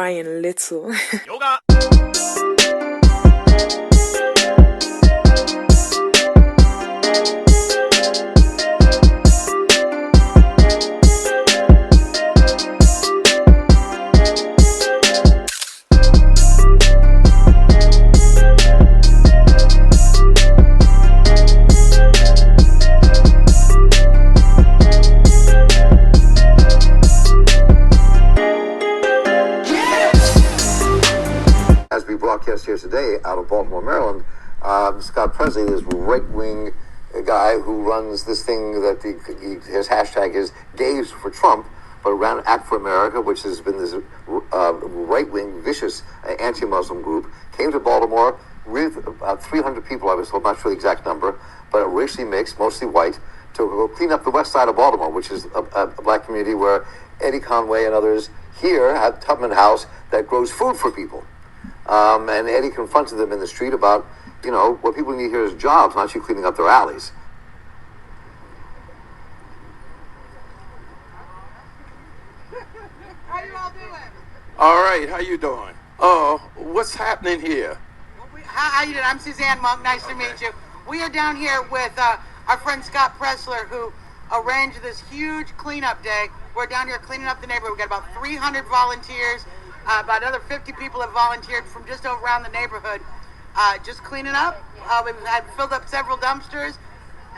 trying little. Yoga. As we broadcast here today out of Baltimore, Maryland, Scott Presley, this right-wing guy who runs this thing that his hashtag is Gays for Trump, but around Act for America, which has been this right-wing, vicious anti-Muslim group, came to Baltimore with about 300 people, I was told, not sure the exact number, but racially mixed, mostly white, to go clean up the west side of Baltimore, which is a black community where Eddie Conway and others here have Tubman House that grows food for people. And Eddie confronted them in the street about, what people need here is jobs, not you cleaning up their alleys. How you all doing? All right, how you doing? What's happening here? How you doing? I'm Suzanne Monk. Nice to meet you. We are down here with our friend Scott Pressler, who arranged this huge cleanup day. We're down here cleaning up the neighborhood. We've got about 300 volunteers. About another 50 people have volunteered from just around the neighborhood, just cleaning up. We've had filled up several dumpsters,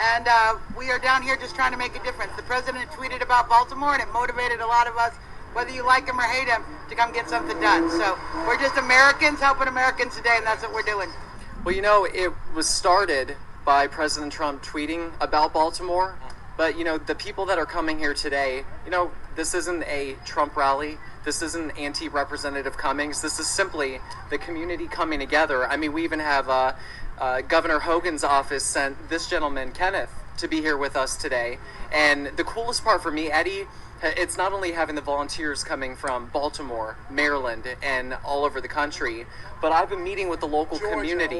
and we are down here just trying to make a difference. The president tweeted about Baltimore, and it motivated a lot of us, whether you like him or hate him, to come get something done. So we're just Americans helping Americans today, and that's what we're doing. Well, it was started by President Trump tweeting about Baltimore, but, the people that are coming here today, this isn't a Trump rally. This isn't anti-Representative Cummings. This is simply the community coming together. I mean, we even have Governor Hogan's office sent this gentleman, Kenneth, to be here with us today. And the coolest part for me, Eddie, it's not only having the volunteers coming from Baltimore, Maryland, and all over the country, but I've been meeting with the local community.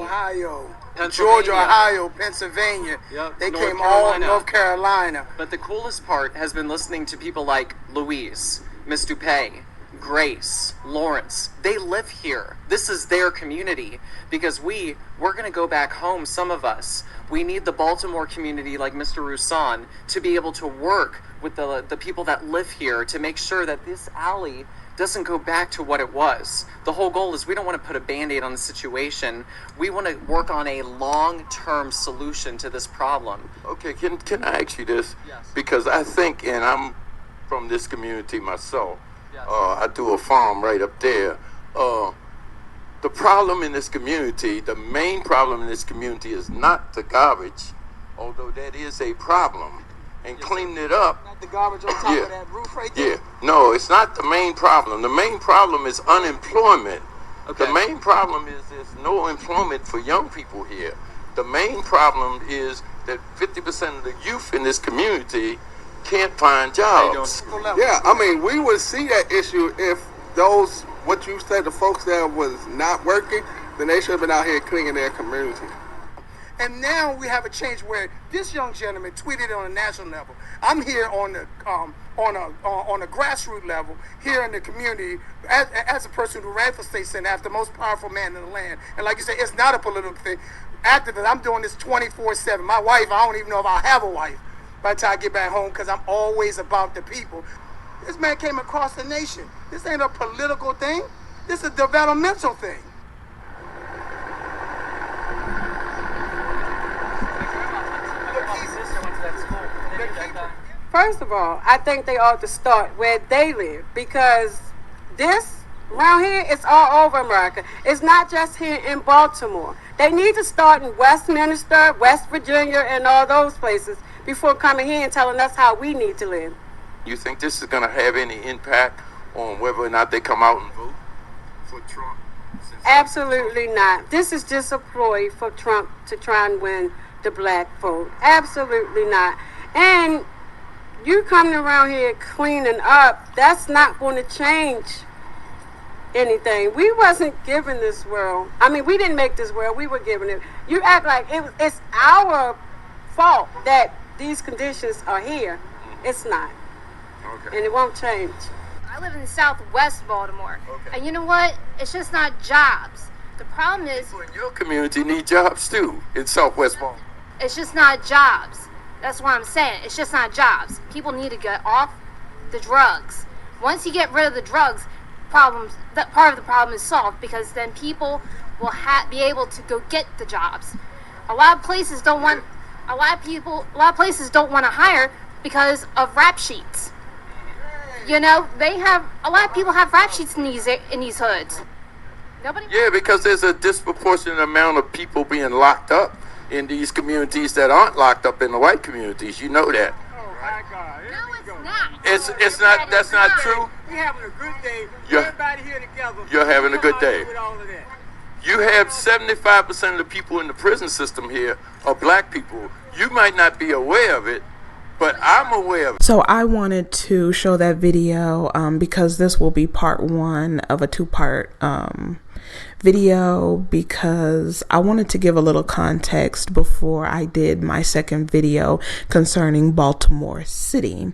Georgia, Ohio, Pennsylvania. Yep. They came all North Carolina. But the coolest part has been listening to people like Louise, Miss Dupay, Grace, Lawrence. They live here. This is their community because we're going to go back home, some of us. We need the Baltimore community like Mr. Roussan to be able to work with the people that live here to make sure that this alley doesn't go back to what it was. The whole goal is we don't want to put a Band-Aid on the situation. We want to work on a long-term solution to this problem. Okay, can I ask you this? Yes. Because I think, and I'm from this community myself, Yes. I do a farm right up there. The problem in this community, the main problem in this community is not the garbage, although that is a problem. And cleaning it up. Not the garbage on top of that roof right there? Yeah. No, it's not the main problem. The main problem is unemployment. Okay. The main problem is there's no employment for young people here. The main problem is that 50% of the youth in this community can't find jobs. Yeah, I mean, we would see that issue if those, what you said, the folks that was not working, then they should have been out here cleaning their community. And now we have a change where this young gentleman tweeted on a national level. I'm here on the on a grassroots level here in the community as a person who ran for state senate after the most powerful man in the land. And like you said, it's not a political thing. Activist, I'm doing this 24/7. My wife, I don't even know if I'll have a wife by the time I get back home because I'm always about the people. This man came across the nation. This ain't a political thing. This is a developmental thing. First of all, I think they ought to start where they live because this around here is all over America. It's not just here in Baltimore. They need to start in Westminster, West Virginia, and all those places before coming here and telling us how we need to live. You think this is going to have any impact on whether or not they come out and vote for Trump? Absolutely not. This is just a ploy for Trump to try and win the black vote. Absolutely not. And you coming around here cleaning up, that's not going to change anything. We wasn't given this world. I mean, we didn't make this world. We were given it. You act like it's our fault that these conditions are here. It's not. Okay. And it won't change. I live in Southwest Baltimore. Okay. And you know what? It's just not jobs. The problem is... People in your community need jobs too, in Southwest Baltimore. It's just not jobs. That's what I'm saying. It's just not jobs. People need to get off the drugs. Once you get rid of the drugs, part of the problem is solved, because then people will be able to go get the jobs. A lot of places don't want to hire because of rap sheets. You know, a lot of people have rap sheets in these hoods. Nobody. Yeah, because there's a disproportionate amount of people being locked up in these communities that aren't locked up in the white communities. You know that. Oh my God! No, it's not. It's not. That's not true. We're having a good day. You're- Everybody here together. You're having a good day. With all of that. You have 75% of the people in the prison system here are black people. You might not be aware of it, but I'm aware of it. So I wanted to show that video because this will be part one of a two-part video, because I wanted to give a little context before I did my second video concerning Baltimore City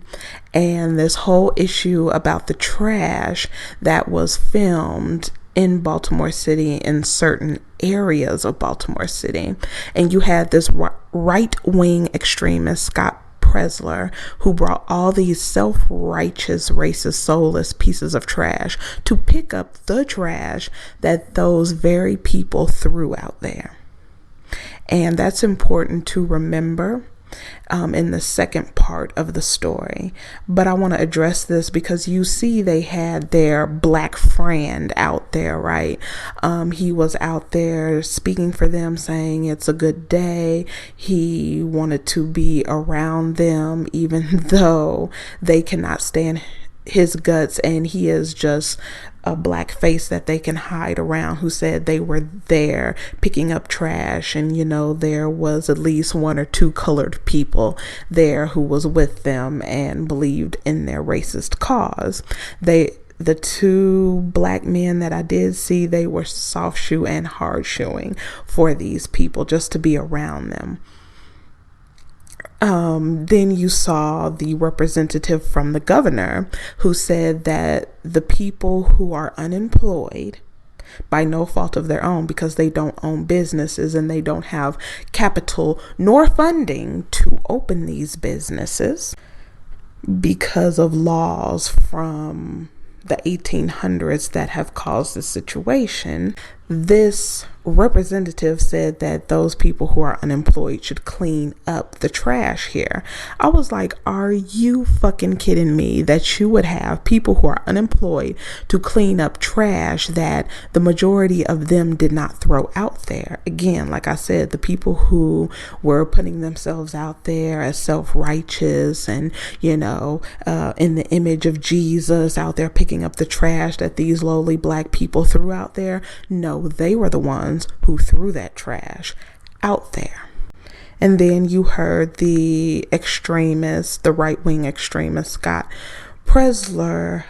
and this whole issue about the trash that was filmed in Baltimore City, in certain areas of Baltimore City. And you had this right-wing extremist, Scott Presler, who brought all these self-righteous, racist, soulless pieces of trash to pick up the trash that those very people threw out there. And that's important to remember in the second part of the story. But I want to address this because you see they had their black friend out there, right? He was out there speaking for them, saying it's a good day. He wanted to be around them even though they cannot stand his guts, and he is just a black face that they can hide around, who said they were there picking up trash, and you know, there was at least one or two colored people there who was with them and believed in their racist cause. The two black men that I did see, they were soft shoe and hard shoeing for these people just to be around them. Then you saw the representative from the governor who said that the people who are unemployed by no fault of their own, because they don't own businesses and they don't have capital nor funding to open these businesses because of laws from the 1800s that have caused this situation. This representative said that those people who are unemployed should clean up the trash here. I was like, are you fucking kidding me that you would have people who are unemployed to clean up trash that the majority of them did not throw out there? Again, like I said, the people who were putting themselves out there as self-righteous and, you know, in the image of Jesus, out there picking up the trash that these lowly black people threw out there. No, they were the ones who threw that trash out there. And then you heard the extremist, the right-wing extremist, Scott Presler,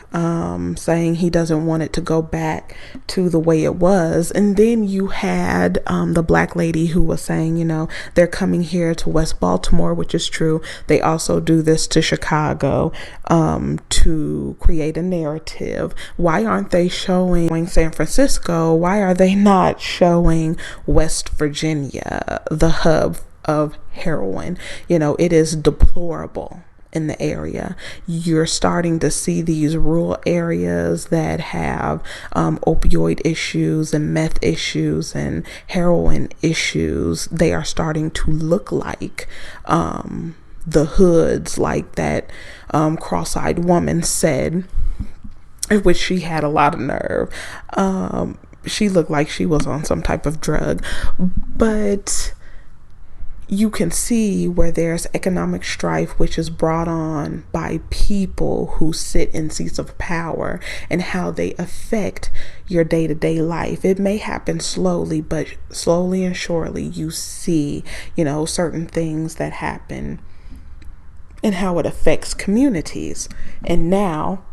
saying he doesn't want it to go back to the way it was. And then you had the black lady who was saying, you know, they're coming here to West Baltimore, which is true. They also do this to Chicago to create a narrative. Why aren't they showing San Francisco? Why are they not showing West Virginia, the hub of heroin? You know, it is deplorable in the area. You're starting to see these rural areas that have opioid issues and meth issues and heroin issues. They are starting to look like the hoods, like that cross-eyed woman said, which she had a lot of nerve. She looked like she was on some type of drug. But you can see where there's economic strife, which is brought on by people who sit in seats of power, and how they affect your day-to-day life. It may happen slowly, but slowly and surely you see, you know, certain things that happen and how it affects communities. And now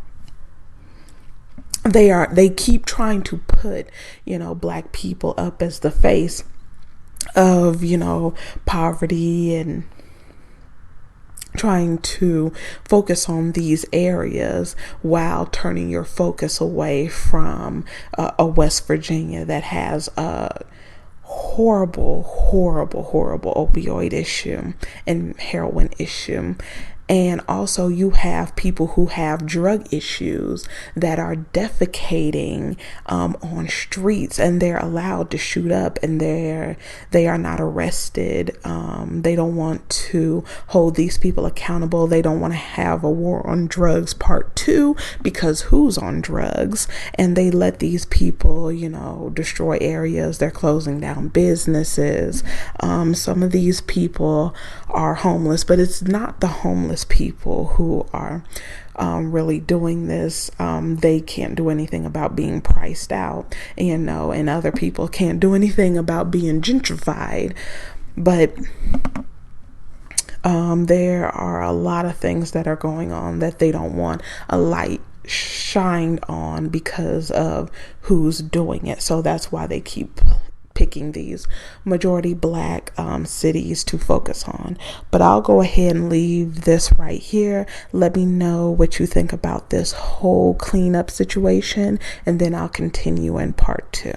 they keep trying to put, you know, black people up as the face of, you know, poverty and trying to focus on these areas while turning your focus away from a West Virginia that has a horrible opioid issue and heroin issue. And also you have people who have drug issues that are defecating on streets, and they're allowed to shoot up, and they are not arrested. They don't want to hold these people accountable. They don't want to have a war on drugs part 2, because who's on drugs? And they let these people, destroy areas. They're closing down businesses. Some of these people are homeless, but it's not the homeless people who are really doing this. They can't do anything about being priced out, and other people can't do anything about being gentrified. But there are a lot of things that are going on that they don't want a light shined on because of who's doing it. So that's why they keep picking these majority black cities to focus on. But I'll go ahead and leave this right here. Let me know what you think about this whole cleanup situation, and then I'll continue in part 2.